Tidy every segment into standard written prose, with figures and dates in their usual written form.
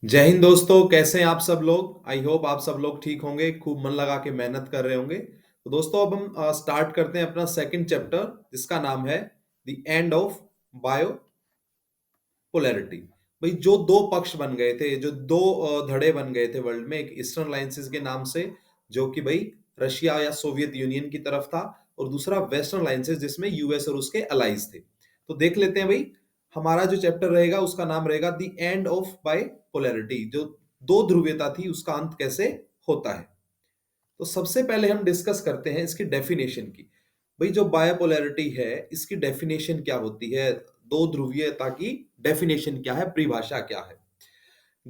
जय हिंद दोस्तों, कैसे हैं आप सब लोग। आई होप आप सब लोग ठीक होंगे, खूब मन लगा के मेहनत कर रहे होंगे। तो दोस्तों अब हम स्टार्ट करते हैं अपना सेकंड चैप्टर, जिसका नाम है the end of bio polarity. भाई जो दो पक्ष बन गए थे, जो दो धड़े बन गए थे वर्ल्ड में, एक ईस्टर्न अलायंसेस के नाम से, जो कि भाई रशिया या सोवियत यूनियन की तरफ था, और दूसरा वेस्टर्न अलायंसेस जिसमें यूएस और उसके अलाइज थे। तो देख लेते हैं भाई, हमारा जो चैप्टर रहेगा उसका नाम रहेगा the end of bipolarity. जो दो ध्रुवीयता थी उसका अंत कैसे होता है। तो सबसे पहले हम डिस्कस करते हैं इसकी डेफिनेशन की। भाई जो बायोपोलैरिटी है, इसकी डेफिनेशन क्या होती है, दो ध्रुवीयता की डेफिनेशन क्या है, परिभाषा क्या है।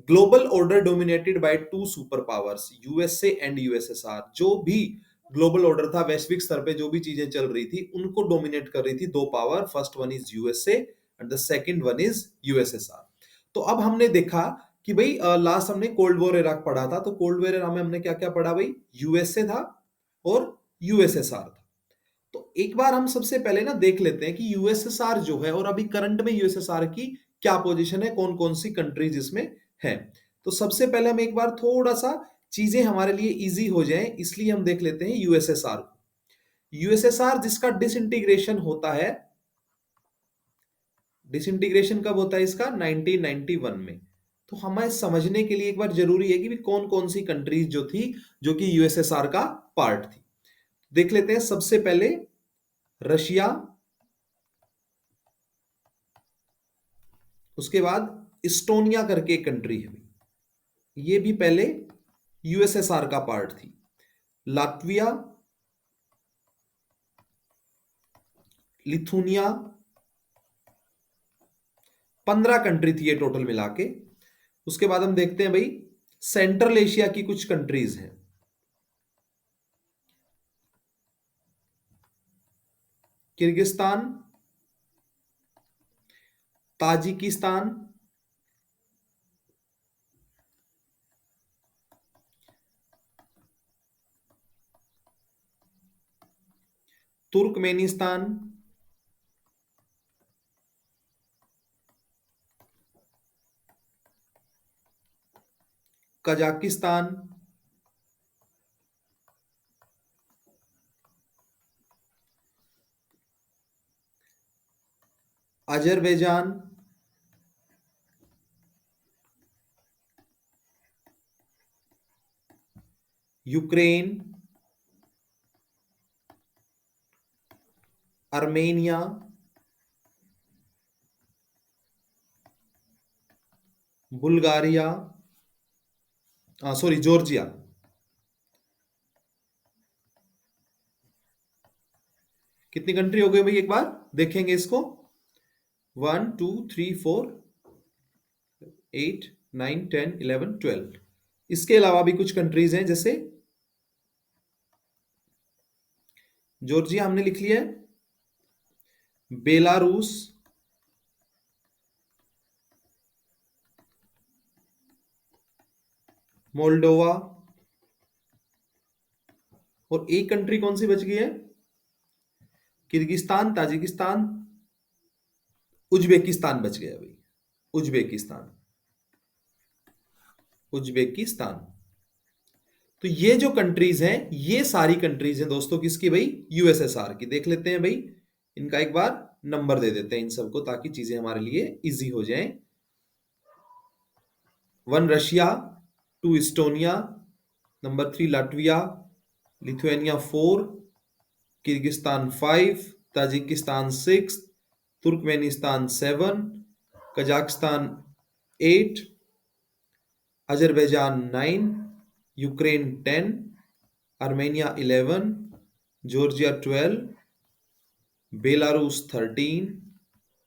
Global order dominated by two super powers, USA and USSR. जो भी ग्लोबल ऑर्डर था, वैश्विक स्तर पे जो भी चीजें चल रही थी, उनको डोमिनेट कर रही थी दो power. First one is USA and the second one is USSR. तो अब हमने देखा कि भाई लास्ट हमने कोल्ड वॉर इराक पढ़ा था। तो कोल्ड वॉर इराक में हमने क्या क्या पढ़ा भाई, यूएसए था और यूएसएसआर था। तो एक बार हम सबसे पहले ना देख लेते हैं कि यूएसएसआर जो है, और अभी करंट में यूएसएसआर की क्या पोजीशन है, कौन कौन सी कंट्रीज इसमें है। तो सबसे पहले हम एक बार थोड़ा सा चीजें हमारे लिए इजी हो जाएं, इसलिए हम देख लेते हैं यूएसएसआर को। यूएसएसआर जिसका डिसइंटीग्रेशन होता है, डिसइंटीग्रेशन कब होता है इसका, 1991 में। तो हमें समझने के लिए एक बार जरूरी है कि भी कौन कौन सी कंट्रीज जो थी, जो कि यूएसएसआर का पार्ट थी। देख लेते हैं सबसे पहले रशिया, उसके बाद इस्टोनिया करके एक कंट्री है, ये भी पहले यूएसएसआर का पार्ट थी। लात्विया, लिथुनिया, 15 कंट्री थी ये टोटल मिला के। उसके बाद हम देखते हैं भाई सेंट्रल एशिया की कुछ कंट्रीज हैं। Kyrgyzstan, Tajikistan, Turkmenistan, Kazakhstan, Azerbaijan, Ukraine, Armenia, Bulgaria, sorry Georgia. कितनी कंट्री हो गई भाई, एक बार देखेंगे इसको। 1 2 3 4 8 9 10 11 12। इसके अलावा भी कुछ कंट्रीज हैं, जैसे जॉर्जिया हमने लिख लिया है, बेलारूस, मोल्डोवा, और एक कंट्री कौन सी बच गई है, किर्गिस्तान, ताजिकिस्तान, उज्बेकिस्तान बच गया भाई। Uzbekistan, Uzbekistan. तो ये जो कंट्रीज हैं, ये सारी कंट्रीज हैं दोस्तों किसकी भाई, यूएसएसआर की। देख लेते हैं भाई, इनका एक बार नंबर दे देते हैं इन सबको, ताकि चीजें हमारे लिए इजी हो जाएं। 1 Russia, 2 Estonia, number 3 Latvia, Lithuania 4, Kyrgyzstan 5, Tajikistan 6, Turkmenistan 7, Kazakhstan 8, Azerbaijan 9, Ukraine 10, Armenia 11, Georgia 12, Belarus 13,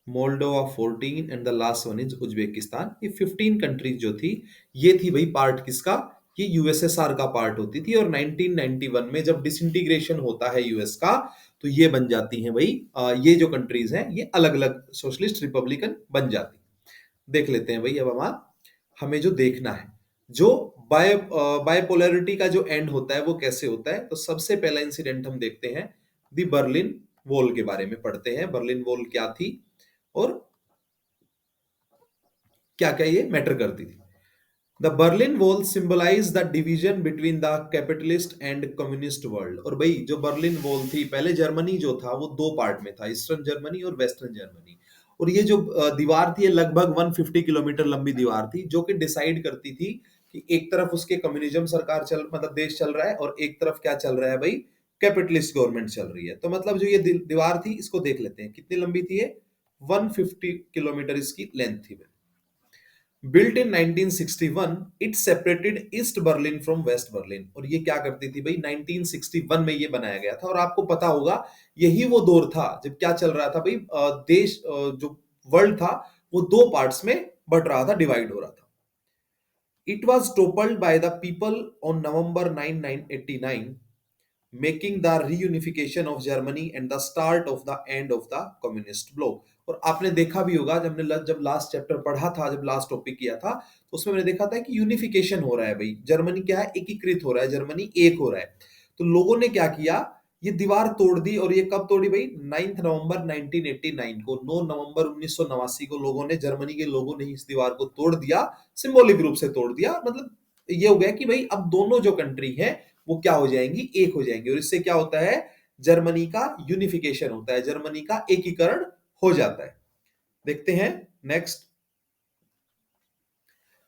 Moldova 14 and the last one is Uzbekistan. ये 15 कंट्रीज जो थी, ये थी भाई पार्ट किसका, ये यूएसएसआर का पार्ट होती थी। और 1991 में जब डिसइंटीग्रेशन होता है यूएस का, तो ये बन जाती हैं भाई, ये जो कंट्रीज हैं ये अलग अलग सोशलिस्ट रिपब्लिकन बन जाती। देख लेते हैं भाई, अब हमें जो देखना है, जो बायपोलैरिटी का जो एंड होता है वो कैसे होता है। तो सबसे पहला इंसिडेंट हम देखते हैं, दी बर्लिन वॉल के बारे में पढ़ते हैं। बर्लिन वॉल क्या थी और क्या क्या ये मैटर करती थी। The Berlin Wall symbolise the division between the capitalist and communist world. और भाई जो बर्लिन वॉल थी, पहले जर्मनी जो था वो दो पार्ट में था, ईस्टर्न जर्मनी और वेस्टर्न जर्मनी। और ये जो दीवार थी, ये लगभग 150 किलोमीटर लंबी दीवार थी, जो कि डिसाइड करती थी कि एक तरफ उसके कम्युनिज्म सरकार चल, मतलब देश चल रहा है, और एक तरफ क्या चल रहा है भाई, कैपिटलिस्ट गवर्नमेंट चल रही है। तो मतलब जो ये दीवार थी, इसको देख लेते हैं कितनी लंबी थी ये। 150 किलोमीटर इसकी लेंथ थी। Built in 1961, it separated East Berlin from West Berlin. और ये क्या करती थी भाई, 1961 में ये बनाया गया था। और आपको पता होगा, यही वो दौर था जब क्या चल रहा था भाई, देश जो वर्ल्ड था वो दो पार्ट्स में बट रहा था, डिवाइड हो रहा था। It was toppled by the people on November 9, 1989, making the reunification of Germany and the start of the end of the communist bloc. और आपने देखा भी होगा, जब हमने जब लास्ट चैप्टर पढ़ा था, जब लास्ट टॉपिक किया था, तो उसमें मैंने देखा था कि यूनिफिकेशन हो रहा है भाई, जर्मनी क्या है, एकीकृत हो रहा है, जर्मनी एक हो रहा है। तो लोगों ने क्या किया, ये दीवार तोड़ दी। और ये कब तोड़ी भाई, 9 नवंबर 1989 को, 9 नवंबर 1989 को लोगों ने, जर्मनी के लोगों ने इस दीवार को तोड़ दिया, सिंबॉलिक रूप से तोड़ दिया। मतलब ये हो गया कि भाई अब दोनों जो कंट्री है वो क्या हो जाएंगी, एक हो जाएंगी। और इससे क्या होता है, जर्मनी का यूनिफिकेशन होता है, जर्मनी का एकीकरण हो जाता है। देखते हैं next,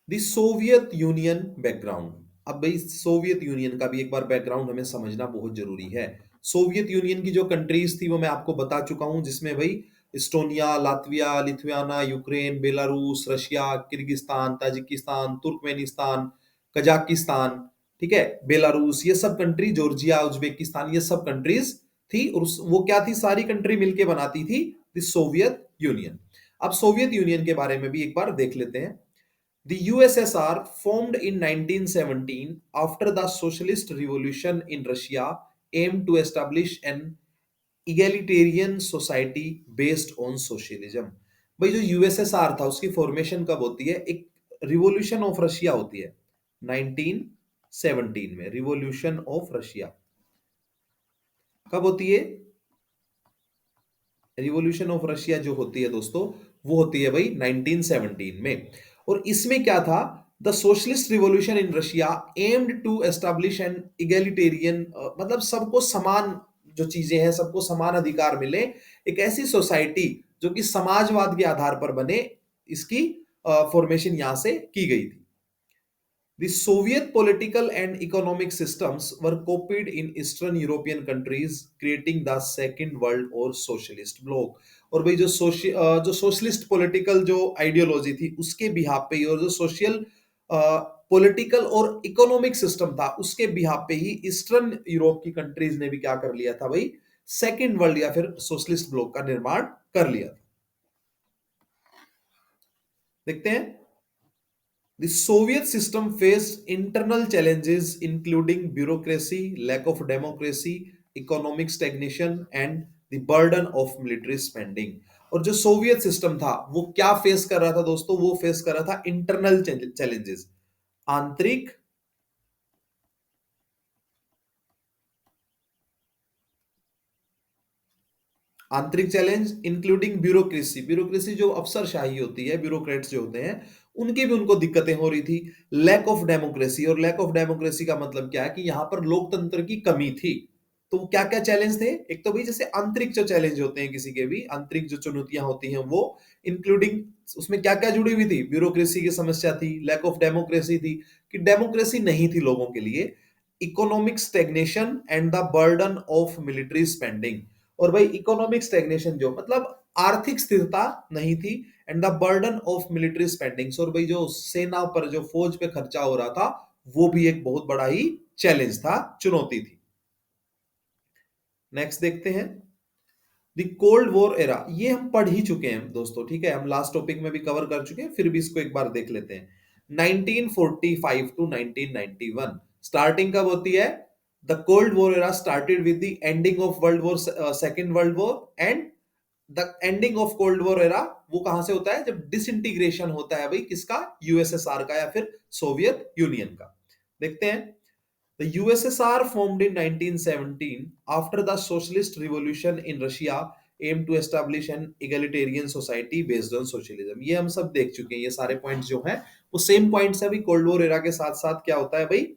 the Soviet union background. अब भाई सोवियत यूनियन का भी एक बार बैकग्राउंड हमें समझना बहुत जरूरी है। सोवियत यूनियन की जो कंट्रीज थी वो मैं आपको बता चुका हूं, जिसमें भाई Estonia, Latvia, Lithuania, Ukraine, Belarus, Russia, Kyrgyzstan, Tajikistan, Turkmenistan, Kazakhstan, ठीक है, बेलारूस, ये सब कंट्री, जॉर्जिया, उज्बेकिस्तान, ये सब कंट्रीज थी। और वो क्या थी, सारी कंट्री मिलके बनाती थी द सोवियत यूनियन। अब सोवियत यूनियन के बारे में भी एक बार देख लेते हैं। The USSR formed in 1917 after the Socialist Revolution in Russia aimed to establish an egalitarian society based on socialism। भाई जो यूएसएसआर था उसकी फॉर्मेशन कब होती है, एक रिवॉल्यूशन ऑफ रशिया होती है 1917 में। रिवॉल्यूशन ऑफ रशिया कब होती है, रिवॉल्यूशन ऑफ रशिया जो होती है दोस्तों, वो होती है भाई 1917 में। और इसमें क्या था, the socialist revolution in Russia aimed to establish an egalitarian, मतलब सबको समान जो चीजें हैं, सबको समान अधिकार मिले, एक ऐसी सोसाइटी जो कि समाजवाद के आधार पर बने, इसकी फॉर्मेशन यहां से की गई थी। The Soviet political and economic systems were copied in Eastern European countries, creating the Second World or Socialist Bloc। और भाई जो सोशलिस्ट पॉलिटिकल जो आइडियोलॉजी थी उसके बिहाफ पे ही, और जो सोशल पॉलिटिकल और इकोनॉमिक सिस्टम था उसके बिहाफ पे ही, ईस्टर्न यूरोप की कंट्रीज ने भी क्या कर लिया था भाई, सेकेंड वर्ल्ड या फिर सोशलिस्ट ब्लॉक का निर्माण कर लिया था। देखते हैं, the Soviet system faced internal challenges including bureaucracy, lack of democracy, economic stagnation and the burden of military spending। और जो सोवियत सिस्टम था वो क्या फेस कर रहा था दोस्तों, वो फेस कर रहा था इंटरनल चैलेंजेस, आंतरिक आंतरिक चैलेंज, इंक्लूडिंग ब्यूरोक्रेसी। ब्यूरोक्रेसी जो अफसरशाही होती है, ब्यूरोक्रेट्स जो होते हैं, उनकी भी उनको दिक्कतें हो रही थी। लैक ऑफ डेमोक्रेसी, और लैक ऑफ डेमोक्रेसी का मतलब क्या है कि यहां पर लोकतंत्र की कमी थी। तो क्या क्या चैलेंज थे, एक तो भाई जैसे आंतरिक जो चैलेंज होते हैं, किसी के भी आंतरिक जो चुनौतियां होती हैं वो, इंक्लूडिंग उसमें क्या क्या जुड़ी हुई थी, ब्यूरोक्रेसी की समस्या थी, लैक ऑफ डेमोक्रेसी थी कि डेमोक्रेसी नहीं थी लोगों के लिए, economic stagnation and the burden of military spending. और भाई इकोनॉमिक स्टेग्नेशन जो मतलब आर्थिक स्थिरता नहीं थी, and the burden of military spendings, और भाई जो सेना पर जो फौज पे खर्चा हो रहा था वो भी एक बहुत बड़ा ही चैलेंज था, चुनौती थी। नेक्स्ट देखते हैं, द कोल्ड वॉर एरा। ये हम पढ़ ही चुके हैं दोस्तों, ठीक है, हम लास्ट टॉपिक में भी कवर कर चुके हैं, फिर भी इसको एक बार देख लेते हैं। 1945 टू 1991 स्टार्टिंग कब होती है, the cold war era started with the ending of world war, second world war, and the ending of cold war era वो कहां से होता है, जब डिसइंटीग्रेशन होता है भाई, किसका, यूएसएसआर का या फिर सोवियत यूनियन का। देखते हैं, the USSR formed in 1917 after the socialist revolution in Russia aim to establish an egalitarian society based on socialism. ये हम सब देख चुके हैं, ये सारे पॉइंट्स जो हैं वो सेम पॉइंट्स है। अभी कोल्ड वॉर एरा के साथ साथ क्या होता है भाई,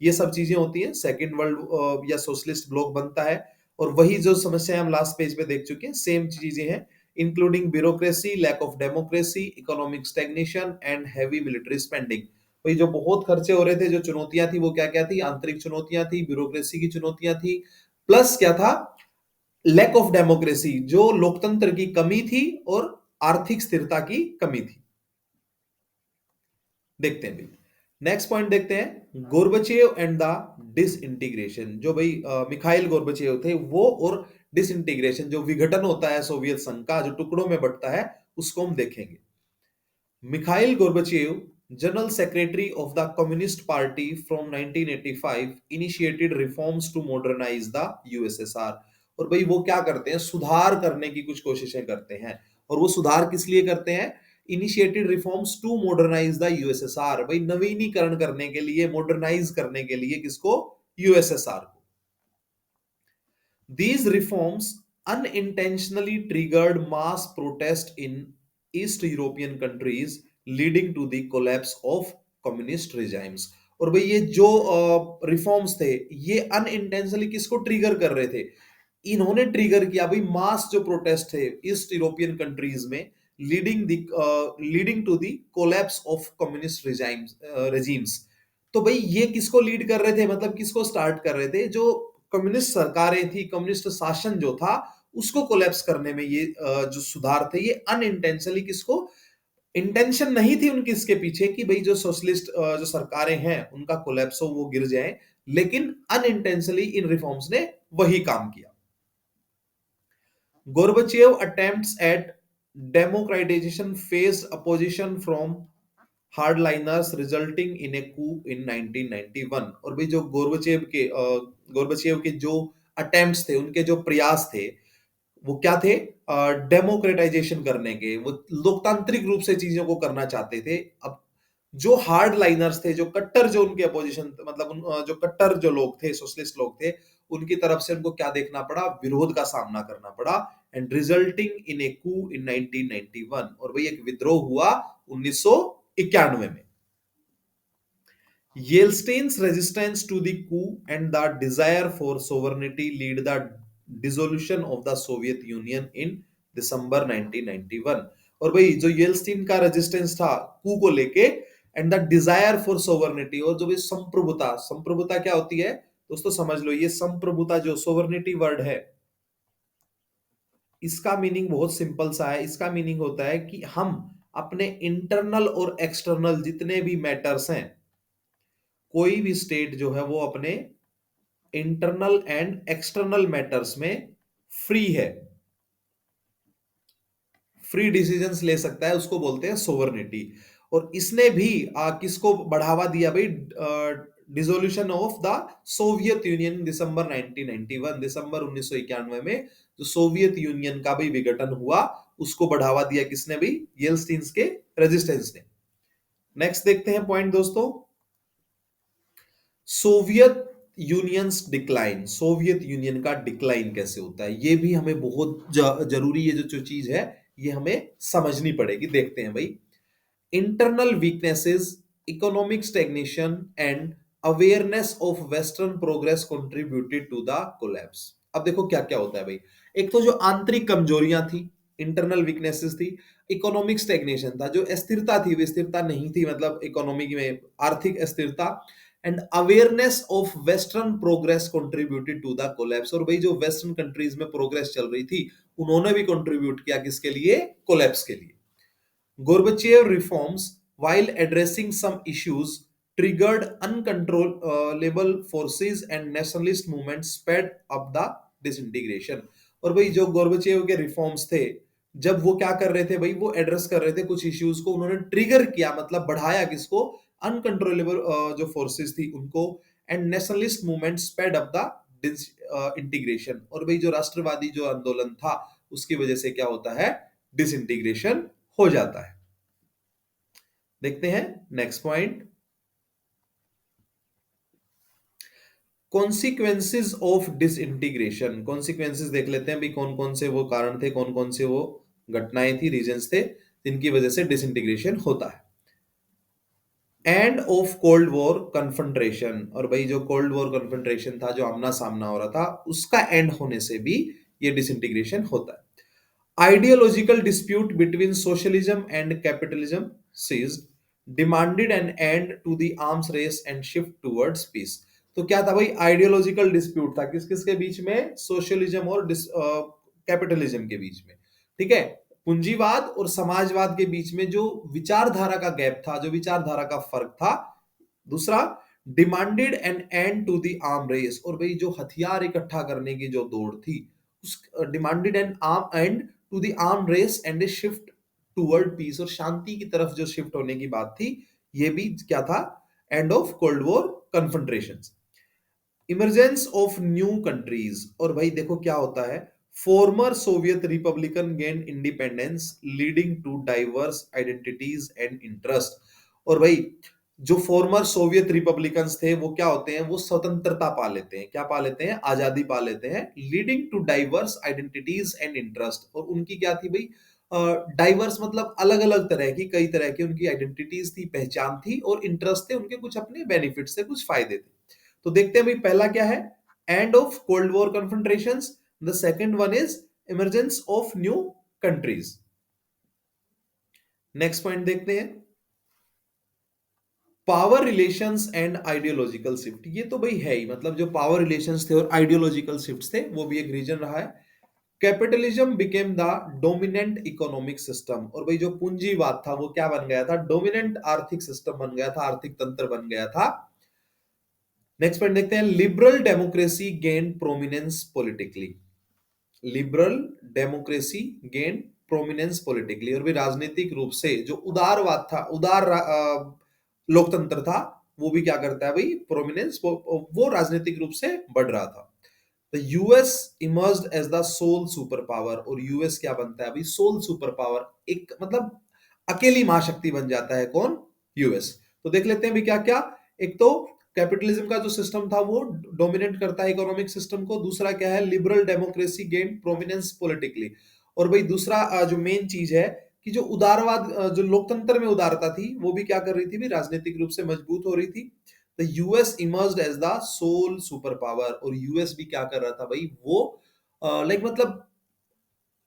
ये सब चीजें होती हैं, सेकेंड वर्ल्ड या सोशलिस्ट ब्लॉक बनता है, और वही जो समस्या हम लास्ट पेज पे देख चुके हैं सेम चीजें हैं, including bureaucracy, lack of democracy, economic stagnation and heavy military spending. भाई जो बहुत खर्चे हो रहे थे, जो चुनौतियां थी वो क्या क्या थी, आंतरिक चुनौतियां थी, ब्यूरोक्रेसी की चुनौतियां थी, प्लस क्या था, लैक ऑफ डेमोक्रेसी, जो लोकतंत्र की कमी थी, और आर्थिक स्थिरता की कमी थी। देखते हैं भाई, नेक्स्ट पॉइंट देखते हैं, गोर्बचेव एंड द डिसइंटीग्रेशन। जो भाई मिखाइल गोर्बचेव थे वो, और डिसइंटीग्रेशन जो विघटन होता है सोवियत संघ का, जो टुकड़ों में बंटता है, उसको हम देखेंगे। Mikhail Gorbachev, general secretary of the communist party from 1985, initiated reforms to modernise the USSR. और भाई वो क्या करते हैं, सुधार करने की कुछ कोशिशें करते हैं, और वो सुधार किस लिए करते हैं, initiated reforms to modernise the USSR, भाई नवीनीकरण करने के लिए, मॉडर्नाइज करने के लिए, किसको, यूएसएसआर को। These reforms unintentionally triggered mass protest in East European countries, leading to the collapse of communist regimes. और भाई ये जो रिफॉर्म्स थे, ये अनइंटेंशनली किसको ट्रिगर कर रहे थे, इन्होंने ट्रिगर किया भाई मास जो प्रोटेस्ट थे ईस्ट यूरोपियन कंट्रीज में, leading to the collapse of communist regimes. तो भाई ये किसको लीड कर रहे थे, मतलब किसको स्टार्ट कर रहे थे, जो कम्युनिस्ट सरकारें थी, कम्युनिस्ट शासन जो था, उसको कोलैप्स करने में ये जो सुधार थे, ये अनइंटेंशनली, किसको, इंटेंशन नहीं थी उनकी इसके पीछे कि भाई जो सोशलिस्ट जो सरकारें हैं उनका कोलैप्स हो, वो गिर जाए, लेकिन अनइंटेंशनली इन रिफॉर्म्स ने वही काम किया। Gorbachev attempts at democratisation faced opposition from hardliners, resulting in a coup in 1991। और भाई जो गोर्बचेव के जो अटेम्प्ट्स थे, उनके जो प्रयास थे, वो क्या थे, डेमोक्रेटाइजेशन करने के, वो लोकतांत्रिक रूप से चीजों को करना चाहते थे। अब जो हार्ड लाइनर्स थे, जो कट्टर, जो उनके अपोजिशन, मतलब जो कट्टर जो लोग थे, सोशलिस्ट लोग थे, उनकी तरफ से उनको क्या देखना पड़ा, विरोध का सामना करना पड़ा, and resulting in a coup in 1991। और भाई एक विद्रोह हुआ 1991 में। Yeltsin's resistance to the coup and the desire for sovereignty lead the dissolution of the Soviet Union in December 1991। और भाई जो येल्स्टीन का रेजिस्टेंस था कू को लेके, and the desire for sovereignty, और जो भी संप्रभुता, संप्रभुता क्या होती है दोस्तों, समझ लो, ये संप्रभुता जो सोवर्निटी वर्ड है, इसका मीनिंग बहुत सिंपल सा है। इसका मीनिंग होता है कि हम अपने इंटरनल और एक्सटर्नल जितने भी मैटर्स हैं, कोई भी स्टेट जो है वो अपने इंटरनल एंड एक्सटर्नल मैटर्स में फ्री है, फ्री डिसीजंस ले सकता है, उसको बोलते हैं सोवर्निटी। और इसने भी किसको बढ़ावा दिया भाई, dissolution of the Soviet Union December 1991, दिसंबर 1991 में जो सोवियत यूनियन का भी विघटन हुआ, उसको बढ़ावा दिया किसने भी, येल्स्टीन के रेजिस्टेंस ने। नेक्स्ट देखते हैं पॉइंट दोस्तों, Soviet unions decline. Soviet union का डिक्लाइन कैसे होता है, ये भी हमें बहुत जरूरी, ये जो चीज है ये हमें समझनी पड़ेगी। देखते हैं भाई, internal weaknesses, economic stagnation and awareness of western progress contributed to the collapse. अब देखो क्या क्या होता है भाई, एक तो जो आंतरिक कमजोरियां थी, इंटरनल वीकनेसेस थी, इकोनॉमिक स्टैग्नेशन था, जो अस्थिरता थी, वो स्थिरता नहीं थी, मतलब इकोनॉमी में आर्थिक अस्थिरता, and awareness of western progress contributed to the collapse. और भाई जो वेस्टर्न कंट्रीज में प्रोग्रेस चल रही थी, उन्होंने भी कंट्रीब्यूट किया किसके लिए, कोलैप्स के लिए। Gorbachev reforms, while addressing some issues, triggered uncontrollable forces and nationalist movements sped up the disintegration। और भाई जो गोर्बचेव के रिफॉर्म्स थे, जब वो क्या कर रहे थे भाई, वो एड्रेस कर रहे थे कुछ इश्यूज को, उन्होंने ट्रिगर किया, मतलब बढ़ाया किसको, अनकंट्रोलेबल जो फोर्सेस थी उनको, and nationalist movement sped up the integration. और भाई जो राष्ट्रवादी जो आंदोलन था, उसकी वजह से क्या होता है, डिसइंटीग्रेशन हो जाता है। देखते हैं next point, consequences of disintegration, consequences देख लेते हैं भी कौन कौन से वो कारण थे, कौन कौन से वो घटनाएं थी, रीजंस थे जिनकी वजह से डिसइंटीग्रेशन होता है। End of cold war confrontation, और भाई जो कोल्ड वॉर कन्फ्रंट्रेशन था, जो आमना सामना हो रहा था, उसका एंड होने से भी ये डिसइंटीग्रेशन होता है। Ideological dispute between socialism and capitalism ceased, demanded an end to the arms race and shift towards peace। तो क्या था भाई? आइडियोलॉजिकल डिस्प्यूट था, किस किस के बीच में? सोशलिज्म और कैपिटलिज्म के बीच में। ठीक है, पूंजीवाद और समाजवाद के बीच में जो विचारधारा का गैप था, जो विचारधारा का फर्क था। दूसरा, demanded an end to the arm race, और भाई जो हथियार इकट्ठा करने की जो दौड़ थी, उस demanded an arm end to the arm race and a shift toward peace, और शांति की तरफ जो शिफ्ट होने की बात थी, ये भी क्या था? End of cold war confrontations. Emergence of new countries, और भाई देखो क्या होता है, former Soviet republican gain independence leading to diverse identities and interest. और भाई जो फॉर्मर सोवियत रिपब्लिकन्स थे, वो क्या होते हैं? वो स्वतंत्रता पा लेते हैं। क्या पा लेते हैं? आजादी पा लेते हैं। Leading to diverse identities and interest, और उनकी क्या थी भाई? डाइवर्स मतलब अलग अलग तरह की, कई तरह की उनकी आइडेंटिटीज थी, पहचान थी, और इंटरेस्ट थे, उनके कुछ अपने बेनिफिट से कुछ फायदे थे। तो देखते हैं भाई पहला क्या है? End of cold war confrontations. The second one is emergence of new countries. Next point देखते हैं, power relations and ideological shift. ये तो भाई है ही, मतलब जो पावर रिलेशंस थे और आइडियोलॉजिकल शिफ्ट्स थे, वो भी एक रीजन रहा है। Capitalism became the dominant economic system, और भाई जो पूंजीवाद था वो क्या बन गया था? डोमिनेंट आर्थिक सिस्टम बन गया था, आर्थिक तंत्र बन गया था। नेक्स्ट पॉइंट देखते हैं, liberal democracy gain prominence politically. Liberal democracy gain prominence politically, और भी राजनीतिक रूप से जो उदारवाद था, लोकतंत्र था, वो भी क्या करता है भाई? प्रोमिनेंस, वो राजनीतिक रूप से बढ़ रहा था। The US emerged as the sole super power, और यूएस क्या बनता है अभी? सोल सुपर पावर, एक मतलब अकेली महाशक्ति बन जाता है। कौन? यूएस। तो देख लेते हैं भी क्या क्या। एक तो कैपिटलिज्म का जो सिस्टम था वो डोमिनेट करता है इकोनॉमिक सिस्टम को। दूसरा क्या है? Liberal democracy gain prominence politically. और भाई दूसरा जो मेन चीज है कि जो उदारवाद, जो लोकतंत्र में उदारता थी, वो भी क्या कर रही थी भी? राजनीतिक रूप से मजबूत हो रही थी। The US emerged as the sole super power, और यूएस भी क्या कर रहा था भाई? वो लाइक मतलब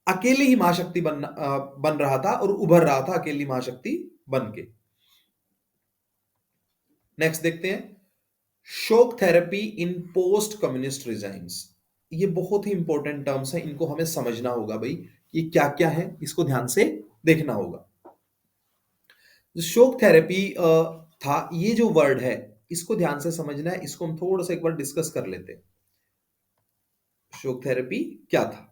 अकेली ही महाशक्ति बन रहा था और उभर रहा था अकेली महाशक्ति बन के। नेक्स्ट देखते हैं, शॉक थेरेपी इन पोस्ट कम्युनिस्ट रिजाइम्स। ये बहुत ही इंपॉर्टेंट टर्म्स हैं, इनको हमें समझना होगा भाई, ये क्या क्या है, इसको ध्यान से देखना होगा। शॉक थेरेपी था, ये जो वर्ड है, इसको ध्यान से समझना है, इसको हम थोड़ा सा एक बार डिस्कस कर लेते हैं। शॉक थेरेपी क्या था?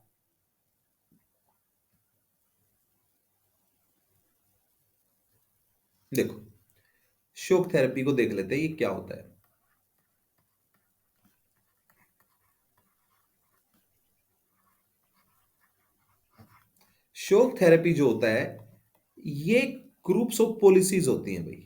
देखो, शॉक थेरेपी को देख लेते हैं, ये क्या होता है। शॉक थेरेपी जो होता है, ये ग्रुप्स ऑफ पॉलिसीज होती हैं भाई।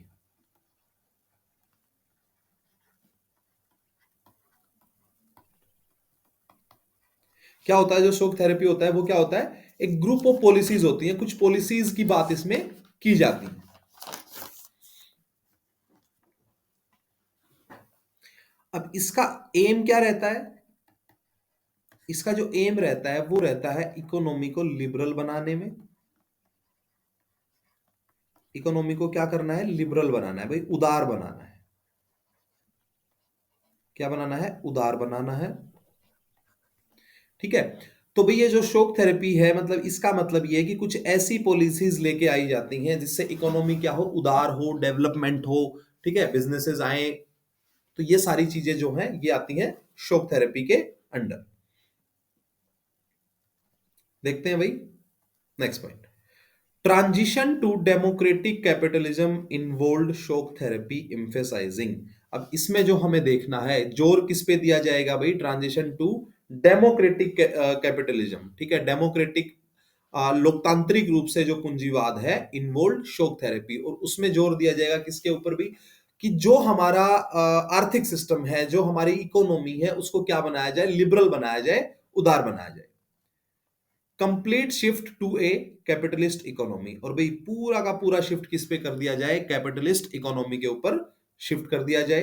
क्या होता है जो शॉक थेरेपी होता है? वो क्या होता है? एक ग्रुप ऑफ पॉलिसीज होती हैं, कुछ पॉलिसीज की बात इसमें की जाती है। अब इसका एम क्या रहता है? इसका जो एम रहता है वो रहता है इकोनॉमी को लिबरल बनाने में। इकोनॉमी को क्या करना है? लिबरल बनाना है भाई, उदार बनाना है। क्या बनाना है? उदार बनाना है। ठीक है, तो भाई ये जो शॉक थेरेपी है, मतलब इसका मतलब ये है कि कुछ ऐसी पॉलिसीज लेके आई जाती हैं जिससे इकोनॉमी क्या हो? उदार हो, डेवलपमेंट हो। ठीक है, बिजनेसेस आए, तो ये सारी चीजें जो हैं ये आती हैं शॉक थेरेपी के अंडर। देखते हैं भाई next point, transition to democratic capitalism involve shock therapy emphasising. अब इसमें जो हमें देखना है, जोर किस पे दिया जाएगा भाई? Transition to democratic capitalism. ठीक है, डेमोक्रेटिक लोकतांत्रिक रूप से जो पूंजीवाद है, इन्वॉल्व शॉक थेरेपी, और उसमें जोर दिया जाएगा किसके ऊपर भी? कि जो हमारा आर्थिक सिस्टम है, जो हमारी इकोनॉमी है, उसको क्या बनाया जाए, लिबरल बनाया जाए, उदार बनाया जाए। Complete shift to a capitalist economy, और भाई पूरा का पूरा शिफ्ट किस पे कर दिया जाए, कैपिटलिस्ट इकोनॉमी के ऊपर शिफ्ट कर दिया जाए।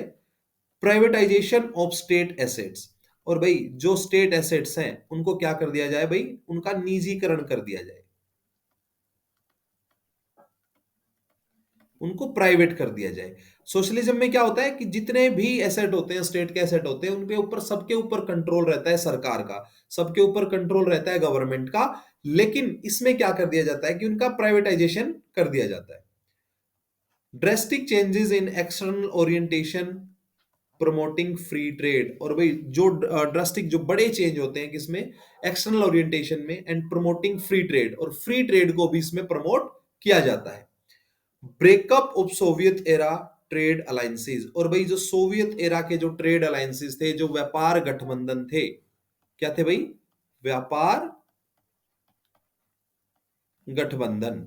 प्राइवेटाइजेशन ऑफ स्टेट एसेट्स, और भाई जो स्टेट एसेट्स हैं उनको क्या कर दिया जाए भाई, उनका निजीकरण कर दिया जाए, उनको प्राइवेट कर दिया जाए। सोशलिज्म में क्या होता है कि जितने भी एसेट होते हैं, स्टेट के एसेट होते हैं, उनके ऊपर, सबके ऊपर कंट्रोल रहता है सरकार का, सबके ऊपर कंट्रोल रहता है गवर्नमेंट का। लेकिन इसमें क्या कर दिया जाता है कि उनका प्राइवेटाइजेशन कर दिया जाता है। Drastic changes in external orientation promoting free trade, और भाई जो ड्रास्टिक, जो बड़े चेंज होते हैं किसमें, एक्सटर्नल ओरिएंटेशन में, एंड प्रमोटिंग फ्री ट्रेड, और फ्री ट्रेड को भी इसमें प्रमोट किया जाता है। Breakup of Soviet era trade alliances, और भाई जो सोवियत एरा के जो ट्रेड अलायंसेस थे, जो व्यापार गठबंधन थे, क्या थे भाई, व्यापार गठबंधन।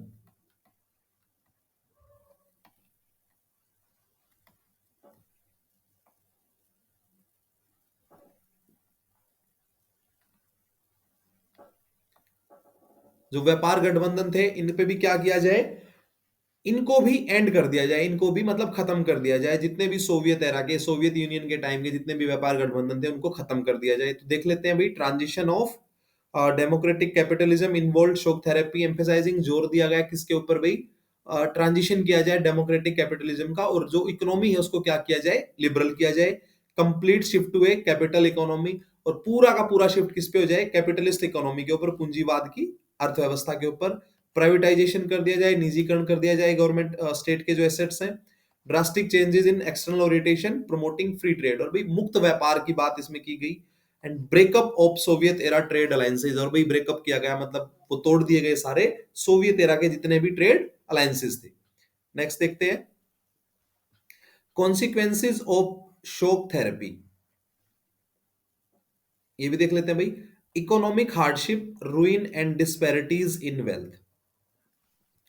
जो व्यापार गठबंधन थे, इन पे भी क्या किया जाए, इनको भी एंड कर दिया जाए, इनको भी मतलब खत्म कर दिया जाए। जितने भी सोवियत एरा के, सोवियत यूनियन के टाइम के जितने भी व्यापार गठबंधन थे, उनको खत्म कर दिया जाए। तो देख लेते हैं भाई, transition of democratic capitalism involve shock therapy emphasizing, जोर दिया गया किसके ऊपर भाई, ट्रांजिशन किया जाए डेमोक्रेटिक कैपिटलिज्म का, और जो इकोनॉमी है उसको क्या किया जाए, लिबरल किया जाए। Complete shift to a capital economy, और पूरा का पूरा शिफ्ट किस पे हो जाए, कैपिटलिस्ट इकोनॉमी के ऊपर, पूंजीवाद की अर्थव्यवस्था के ऊपर। प्राइवेटाइजेशन कर दिया जाए, निजीकरण कर दिया जाए गवर्नमेंट स्टेट के जो एसेट्स हैं। Drastic changes in external orientation promoting free trade, और भाई मुक्त व्यापार की बात इसमें की गई। And breakup of Soviet era trade alliances, और भाई ब्रेकअप किया गया मतलब वो तोड़ दिए गए सारे सोवियत एरा के जितने भी ट्रेड अलायंसेज थे। नेक्स्ट देखते हैं, कॉन्सिक्वेंसेज ऑफ शॉक थेरेपी, ये भी देख लेते हैं भाई। Economic hardship, ruin and disparities in wealth,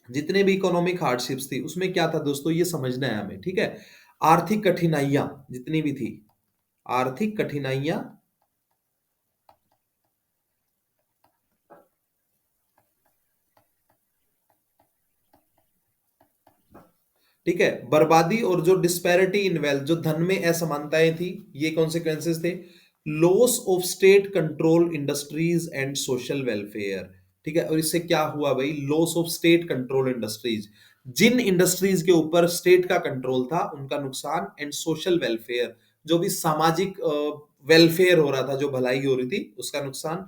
जितने भी इकोनॉमिक हार्डशिप्स थी उसमें क्या था दोस्तों, ये समझना है हमें, ठीक है। आर्थिक कठिनाइयां जितनी भी थी, आर्थिक कठिनाइयां, ठीक है, बर्बादी, और जो डिस्पैरिटी इन वेल्थ, जो धन में असमानताएं थी, ये कॉन्सिक्वेंसेस थे। Loss of state control industries and social welfare, ठीक है। और इससे क्या हुआ भाई, loss of state control industries, जिन इंडस्ट्रीज के ऊपर स्टेट का कंट्रोल था उनका नुकसान, एंड सोशल वेलफेयर, जो भी सामाजिक वेलफेयर हो रहा था, जो भलाई हो रही थी, उसका नुकसान।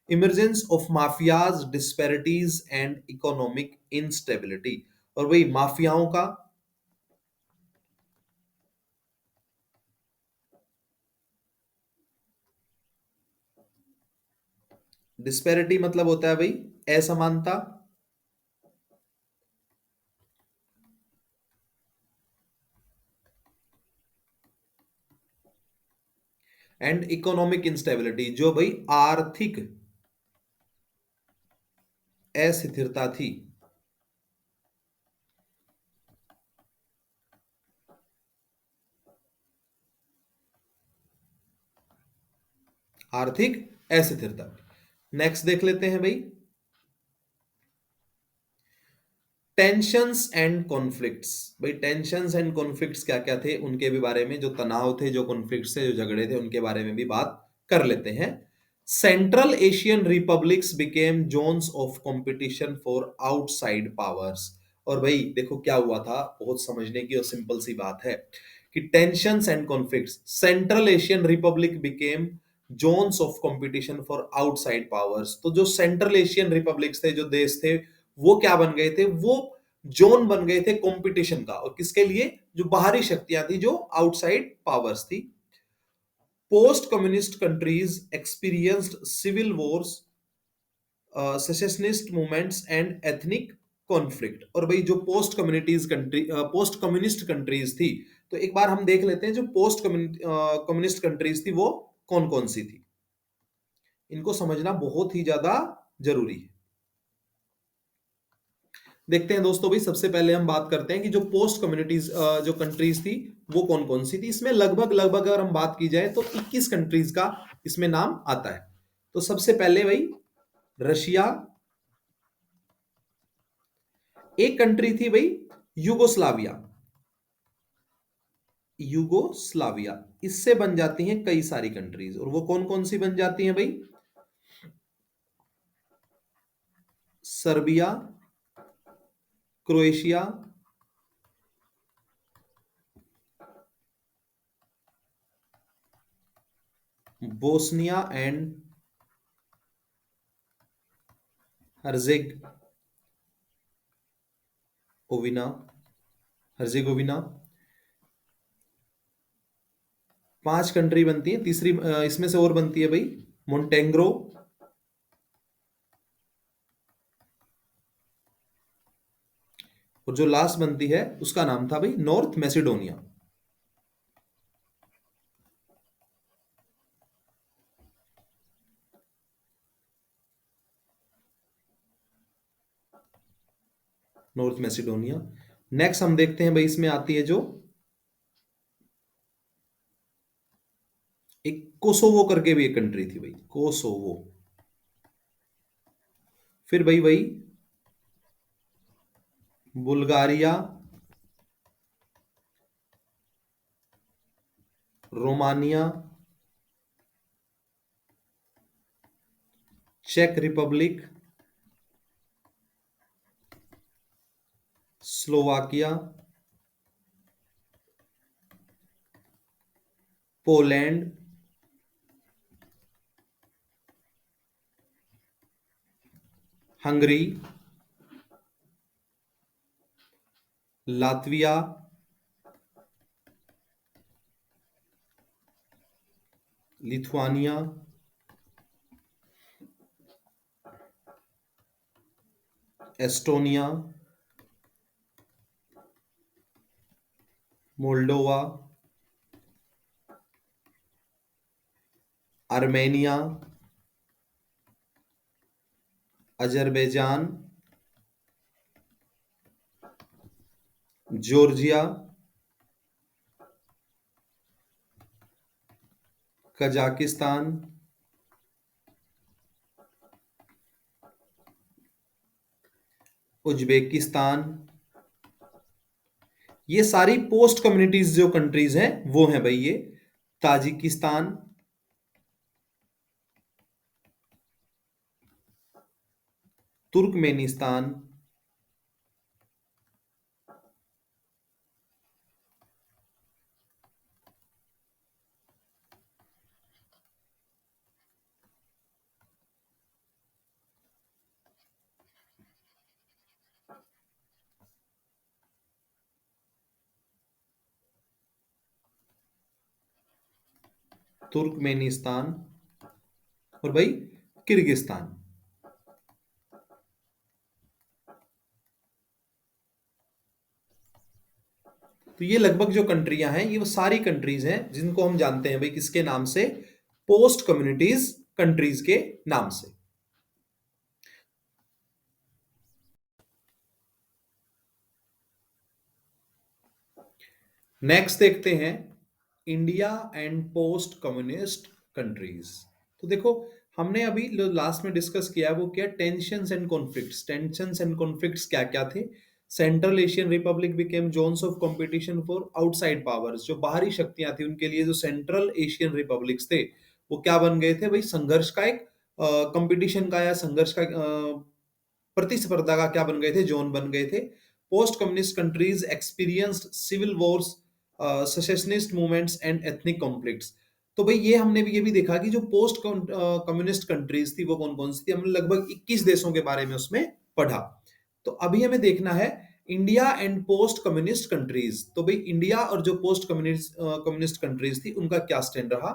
Emergence of mafias, disparities and economic instability, और वही माफियाओं का, डिस्पैरिटी मतलब होता है भाई असमानता, एंड इकोनॉमिक इंस्टेबिलिटी, जो भाई आर्थिक अस्थिरता थी, आर्थिक अस्थिरता। नेक्स्ट देख लेते हैं भाई, टेंशंस एंड कॉन्फ्लिक्ट्स। भाई टेंशंस एंड कॉन्फ्लिक्ट्स क्या क्या थे उनके भी बारे में, जो तनाव थे, जो कॉन्फ्लिक्ट्स थे, जो झगड़े थे, उनके बारे में भी बात कर लेते हैं। Central Asian republics became zones of competition for outside powers, और भाई देखो क्या हुआ था, बहुत समझने की और सिंपल सी बात है कि tensions and conflicts, central Asian Republic became zones of competition for outside powers, तो जो सेंट्रल एशियन रिपब्लिक्स थे, जो देश थे, वो क्या बन गए थे, वो जोन बन गए थे कंपटीशन का, और किसके लिए, जो बाहरी शक्तियां थी, जो आउटसाइड पावर्स थी। Post communist countries experienced civil wars, secessionist movements and ethnic conflict, और भाई जो पोस्ट कम्युनिस्ट कंट्रीज थी, तो एक बार हम देख लेते हैं जो पोस्ट कम्युनिस्ट कंट्रीज थी वो कौन कौन सी थी, इनको समझना बहुत ही ज्यादा जरूरी है। देखते हैं दोस्तों भाई, सबसे पहले हम बात करते हैं कि जो पोस्ट कम्युनिटीज जो कंट्रीज थी वो कौन कौन सी थी। इसमें लगभग लगभग अगर हम बात की जाए तो 21 कंट्रीज का इसमें नाम आता है। तो सबसे पहले भाई रशिया, एक कंट्री थी भाई युगोस्लाविया, युगोस्लाविया, इससे बन जाती हैं कई सारी कंट्रीज। और वो कौन कौन सी बन जाती हैं भाई? Serbia, Croatia, Bosnia and Herzegovina, Herzegovina, पांच कंट्री बनती है। तीसरी इसमें से और बनती है भाई मोन्टेग्रो, और जो लास्ट बनती है उसका नाम था भाई north Macedonia. North Macedonia. Next हम देखते हैं भाई, इसमें आती है जो एक कोसोवो करके भी एक कंट्री थी भाई, कोसोवो। फिर भाई वही बुल्गारिया, रोमानिया, चेक Republic, Slovakia, Poland, Hungary, Latvia, Lithuania, Estonia, Moldova, Armenia, Azerbaijan, Georgia, Kazakhstan, Uzbekistan. ये सारी पोस्ट कम्युनिटीज जो कंट्रीज हैं वो हैं भाई ये ताजिकिस्तान, तुर्कमेनिस्तान, तुर्कमेनिस्तान, और भाई किर्गिस्तान। तो ये लगभग जो कंट्रियां हैं ये वो सारी कंट्रीज हैं जिनको हम जानते हैं भाई किसके नाम से? पोस्ट कम्युनिटीज कंट्रीज के नाम से। नेक्स्ट देखते हैं India and post communist countries. तो देखो, हमने अभी लास्ट में डिस्कस किया है वो क्या? Tensions and conflicts. Tensions and conflicts क्या क्या थे? Central Asian Republic became zones of competition for outside powers. जो बाहरी शक्तियां थी उनके लिए जो सेंट्रल एशियन रिपब्लिक्स थे वो क्या बन गए थे भाई? संघर्ष का एक कंपटीशन का या संघर्ष का प्रतिस्पर्धा का क्या बन गए थे? जोन बन गए थे। Post communist countries experienced civil wars, secessionist movements and ethnic conflicts. तो भाई ये हमने भी ये भी देखा कि जो पोस्ट कम्युनिस्ट कंट्रीज थी वो कौन कौन सी थी। हमने लगभग 21 देशों के बारे में उसमें पढ़ा। तो अभी हमें देखना है India and post communist countries. तो भाई इंडिया और जो पोस्ट कम्युनिस्ट कंट्रीज थी उनका क्या स्टैंड रहा?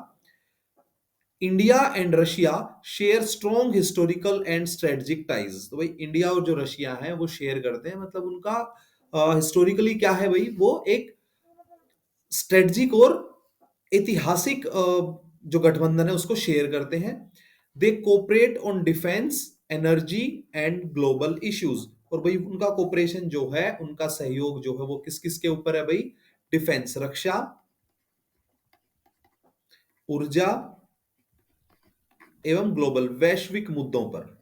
India and Russia share strong historical and strategic ties. तो भाई इंडिया और जो रशिया है वो शेयर करते हैं, मतलब उनका हिस्टोरिकली क्या है भाई? वो एक स्ट्रेटजिक और ऐतिहासिक जो गठबंधन है उसको शेयर करते हैं। They cooperate on defence, energy and global issues. और भाई उनका कोऑपरेशन जो है, उनका सहयोग जो है वो किस किस के ऊपर है भाई? डिफेंस, रक्षा, ऊर्जा एवं ग्लोबल, वैश्विक मुद्दों पर,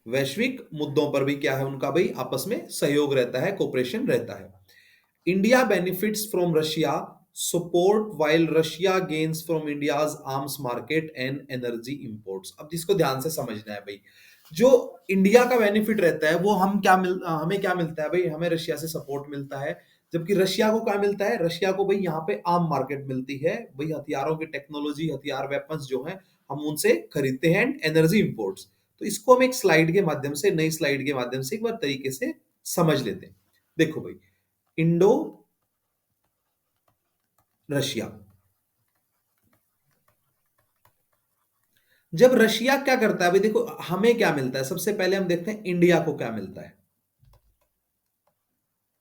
वैश्विक मुद्दों पर भी क्या है उनका भाई? आपस में सहयोग रहता है, कोऑपरेशन रहता है। India benefits from Russia support while Russia gains from India's arms market and energy imports. अब जिसको ध्यान से समझना है भाई, जो इंडिया का बेनिफिट रहता है वो हमें क्या मिलता है भाई? हमें रशिया से सपोर्ट मिलता है। जबकि रशिया को क्या मिलता है? रशिया को भाई यहाँ पे आर्म मार्केट मिलती है भाई, हथियारों की टेक्नोलॉजी, हथियार वेपन्स जो है हम उनसे खरीदते हैं, एंड एनर्जी इंपोर्ट्स। तो इसको हम एक स्लाइड के माध्यम से, नई स्लाइड के माध्यम से एक बार तरीके से समझ लेते हैं। देखो भाई, इंडो रशिया, जब रशिया क्या करता है भाई? देखो हमें क्या मिलता है, सबसे पहले हम देखते हैं इंडिया को क्या मिलता है।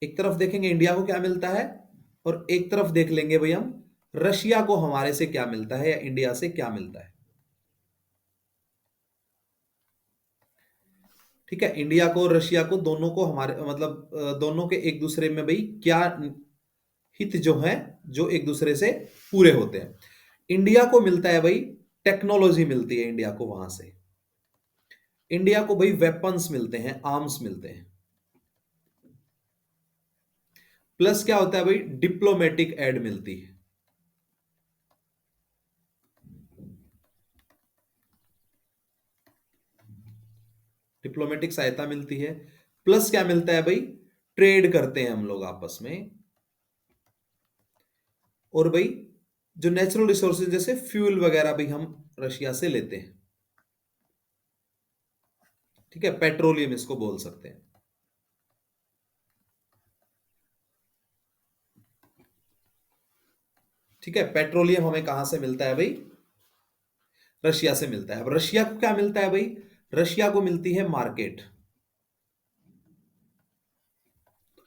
एक तरफ देखेंगे इंडिया को क्या मिलता है, और एक तरफ देख लेंगे भाई हम रशिया को हमारे से क्या मिलता है, या इंडिया से क्या मिलता है। ठीक है, इंडिया को और रशिया को, दोनों को हमारे मतलब दोनों के एक दूसरे में भाई क्या हित जो है, जो एक दूसरे से पूरे होते हैं। इंडिया को मिलता है भाई टेक्नोलॉजी, मिलती है इंडिया को वहां से। इंडिया को भाई वेपन्स मिलते हैं, आर्म्स मिलते हैं। प्लस क्या होता है भाई? डिप्लोमेटिक एड मिलती है। डिप्लोमेटिक सहायता मिलती है। प्लस क्या मिलता है भाई? ट्रेड करते हैं हम लोग आपस में। और भाई जो नेचुरल रिसोर्सेज जैसे फ्यूल वगैरह भी हम रशिया से लेते हैं। ठीक है, पेट्रोलियम इसको बोल सकते हैं। ठीक है, पेट्रोलियम हमें कहां से मिलता है भाई? रशिया से मिलता है। अब रशिया को क्या मिलता है भाई? रशिया को मिलती है मार्केट।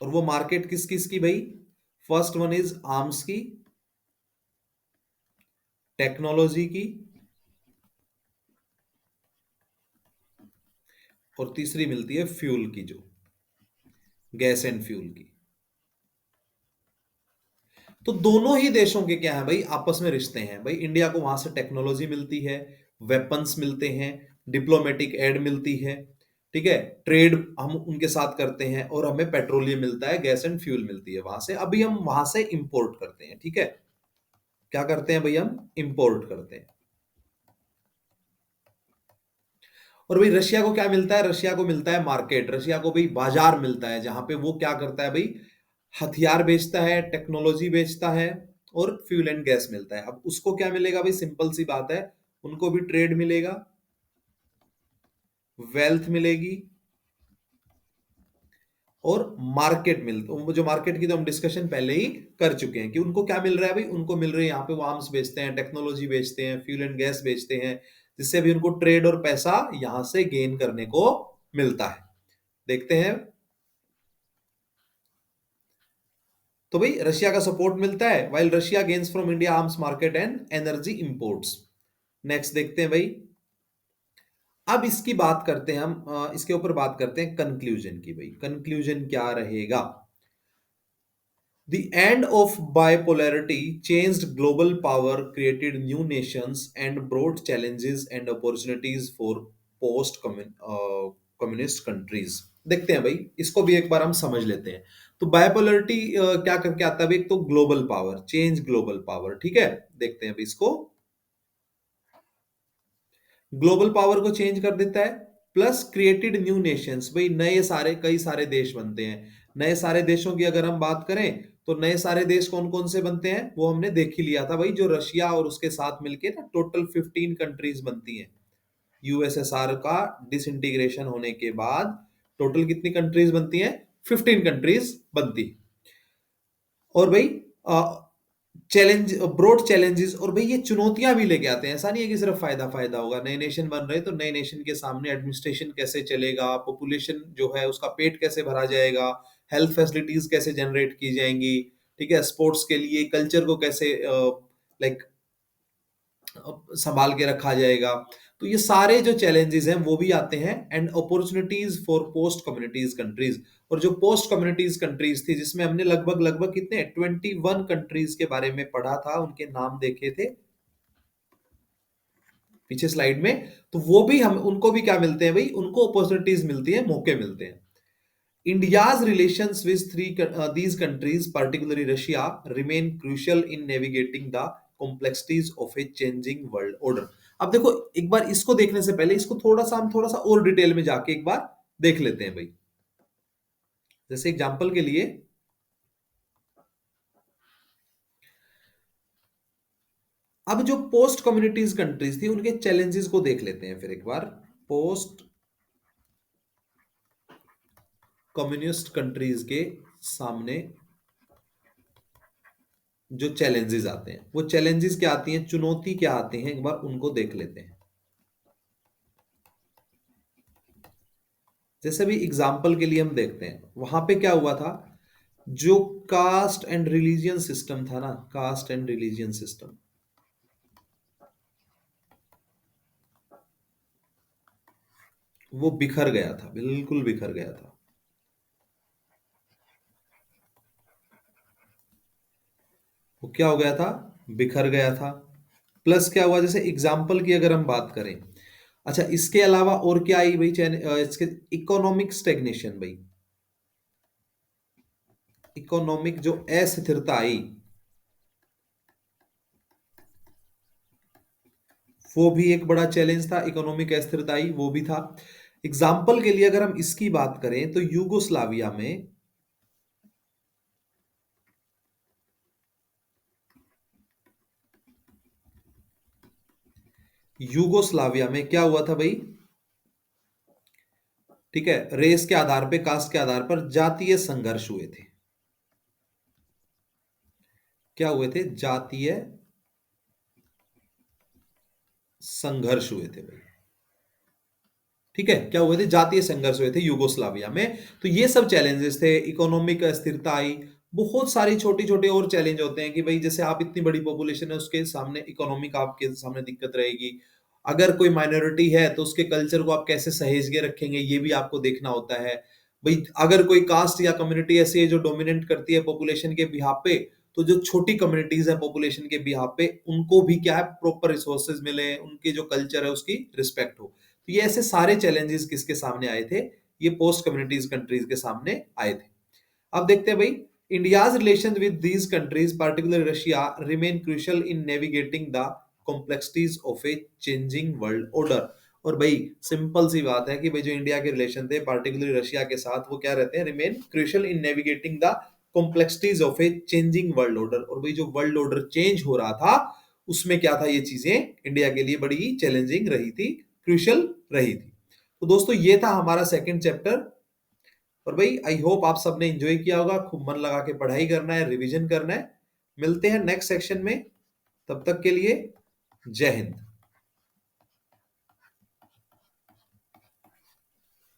और वो मार्केट किस किस की भाई? फर्स्ट वन इज आर्म्स की, टेक्नोलॉजी की, और तीसरी मिलती है फ्यूल की, जो गैस एंड फ्यूल की। तो दोनों ही देशों के क्या है भाई? आपस में रिश्ते हैं भाई। इंडिया को वहां से टेक्नोलॉजी मिलती है, वेपन्स मिलते हैं, डिप्लोमेटिक एड मिलती है। ठीक है, ट्रेड हम उनके साथ करते हैं, और हमें पेट्रोलियम मिलता है, गैस एंड फ्यूल मिलती है वहां से। अभी हम वहां से इंपोर्ट करते हैं। ठीक है, क्या करते हैं भाई? हम इंपोर्ट करते हैं। और भाई रशिया को क्या मिलता है? रशिया को मिलता है मार्केट। रशिया को भाई बाजार मिलता है, जहां पे वो क्या करता है भाई? हथियार बेचता है, टेक्नोलॉजी बेचता है, और फ्यूल एंड गैस मिलता है। अब उसको क्या मिलेगा भाई? सिंपल सी बात है, उनको भी ट्रेड मिलेगा, वेल्थ मिलेगी, और मार्केट मिल, जो मार्केट की तो हम डिस्कशन पहले ही कर चुके हैं कि उनको क्या मिल रहा है भाई? उनको मिल रही है यहाँ पे वो आर्म्स बेचते हैं, टेक्नोलॉजी बेचते हैं, फ्यूल एंड गैस बेचते हैं, जिससे भी उनको ट्रेड और पैसा यहां से गेन करने को मिलता है। देखते हैं। तो भाई रशिया का सपोर्ट मिलता है, while Russia gains from India arms market and energy imports. Next देखते हैं भाई। अब इसकी बात करते हैं हम, इसके ऊपर बात करते हैं कंक्लूजन की। भाई कंक्लूजन क्या रहेगा? The end of bipolarity changed global power, created new nations, and brought challenges and opportunities for communist countries. देखते हैं भाई, इसको भी एक बार हम समझ लेते हैं। तो बायपोलरिटी क्या करके आता है भाई? एक तो global power, change global power. ठीक है, देखते हैं भाई इसको। ग्लोबल पावर को चेंज कर देता है। प्लस क्रिएटेड न्यू नेशंस, भाई नए सारे, कई सारे देश बनते हैं। नए सारे देशों की अगर हम बात करें, तो नए सारे देश कौन कौन से बनते हैं वो हमने देख ही लिया था भाई। जो रशिया और उसके साथ मिलके ना टोटल 15 कंट्रीज बनती हैं। यूएसएसआर का डिसइंटीग्रेशन होने के बाद टोटल कितनी कंट्रीज बनती हैं? 15 कंट्रीज बनती। और भाई चैलेंज, ब्रॉड चैलेंजेस, और भाई ये चुनौतियां भी लेके आते हैं। ऐसा नहीं है कि सिर्फ फायदा फायदा होगा। नए नेशन बन रहे हैं, तो नए नेशन के सामने एडमिनिस्ट्रेशन कैसे चलेगा, पॉपुलेशन जो है उसका पेट कैसे भरा जाएगा, हेल्थ फैसिलिटीज कैसे जनरेट की जाएंगी, ठीक है, स्पोर्ट्स के लिए कल्चर को कैसे लाइक संभाल के रखा जाएगा। तो ये सारे जो चैलेंजेस हैं वो भी आते हैं। And opportunities for post communities countries, और जो पोस्ट कम्युनिटीज कंट्रीज थी जिसमें हमने लगभग लगभग कितने 21 कंट्रीज के बारे में पढ़ा था, उनके नाम देखे थे पीछे स्लाइड में। तो वो भी हम उनको भी क्या मिलते हैं भाई, उनको अपॉर्चुनिटीज मिलती है, मौके मिलते हैं। India's relations with these countries, particularly Russia, remain crucial in navigating the complexities of a changing world order. अब देखो, एक बार इसको देखने से पहले इसको थोड़ा सा और डिटेल में जाके एक बार देख लेते हैं भाई। जैसे एग्जांपल के लिए, अब जो पोस्ट कम्युनिटीज कंट्रीज थी उनके चैलेंजेस को देख लेते हैं फिर एक बार। पोस्ट कम्युनिस्ट कंट्रीज के सामने जो चैलेंजेस आते हैं, वो चैलेंजेस क्या आती हैं, चुनौती क्या आती हैं, एक बार उनको देख लेते हैं। जैसे भी एग्जाम्पल के लिए हम देखते हैं, वहां पे क्या हुआ था, जो कास्ट एंड रिलीजियन सिस्टम था ना, कास्ट एंड रिलीजियन सिस्टम, वो बिखर गया था, बिल्कुल बिखर गया था। वो क्या हो गया था, बिखर गया था। प्लस क्या हुआ, जैसे एग्जाम्पल की अगर हम बात करें, अच्छा इसके अलावा और क्या आई भाई, इसके इकोनॉमिक स्टेग्नेशन भाई, इकोनॉमिक जो अस्थिरता आई, वो भी एक बड़ा चैलेंज था। इकोनॉमिक अस्थिरता आई, वो भी था। एग्जाम्पल के लिए अगर हम इसकी बात करें तो यूगोस्लाविया में, यूगोस्लाविया में क्या हुआ था भाई, ठीक है, रेस के आधार पे, कास्ट के आधार पर जातीय संघर्ष हुए थे। क्या हुए थे, जातीय संघर्ष हुए थे भाई। ठीक है, क्या हुए थे, जातीय संघर्ष हुए थे यूगोस्लाविया में। तो ये सब चैलेंजेस थे, इकोनॉमिक अस्थिरता आई, बहुत सारी छोटी छोटी और चैलेंज होते हैं कि भाई जैसे आप इतनी बड़ी पॉपुलेशन है, उसके सामने इकोनॉमिक आपके सामने दिक्कत रहेगी। अगर कोई माइनॉरिटी है तो उसके कल्चर को आप कैसे सहेज के रखेंगे, ये भी आपको देखना होता है भाई। अगर कोई कास्ट या कम्युनिटी ऐसी है जो डोमिनेट करती है पॉपुलेशन के बिहाफ पे, तो जो छोटी कम्युनिटीज है पॉपुलेशन के बिहाफ पे, उनको भी क्या है, प्रॉपर रिसोर्सेज मिले, उनके जो कल्चर है उसकी रिस्पेक्ट हो। तो ये ऐसे सारे चैलेंजेस किसके सामने आए थे, ये पोस्ट कम्युनिटीज कंट्रीज के सामने आए थे। अब देखते हैं भाई, India's relation with these countries particular Russia remain crucial in navigating the complexities of a changing world order. और भाई सिंपल सी बात है कि भाई जो इंडिया के रिलेशन थे पार्टिकुलर रशिया के साथ, वो क्या रहते हैं, remain crucial in navigating the complexities of a changing world order. और भाई जो वर्ल्ड ऑर्डर चेंज हो रहा था, उसमें क्या था, ये चीजें इंडिया के लिए बड़ी चैलेंजिंग रही थी, क्रूशियल रही थी। तो दोस्तों ये था हमारा सेकंड चैप्टर। और भाई आई होप आप सबने एंजॉय किया होगा, खूब मन लगा के पढ़ाई करना है, रिवीजन करना है। मिलते हैं नेक्स्ट सेक्शन में, तब तक के लिए जय हिंद।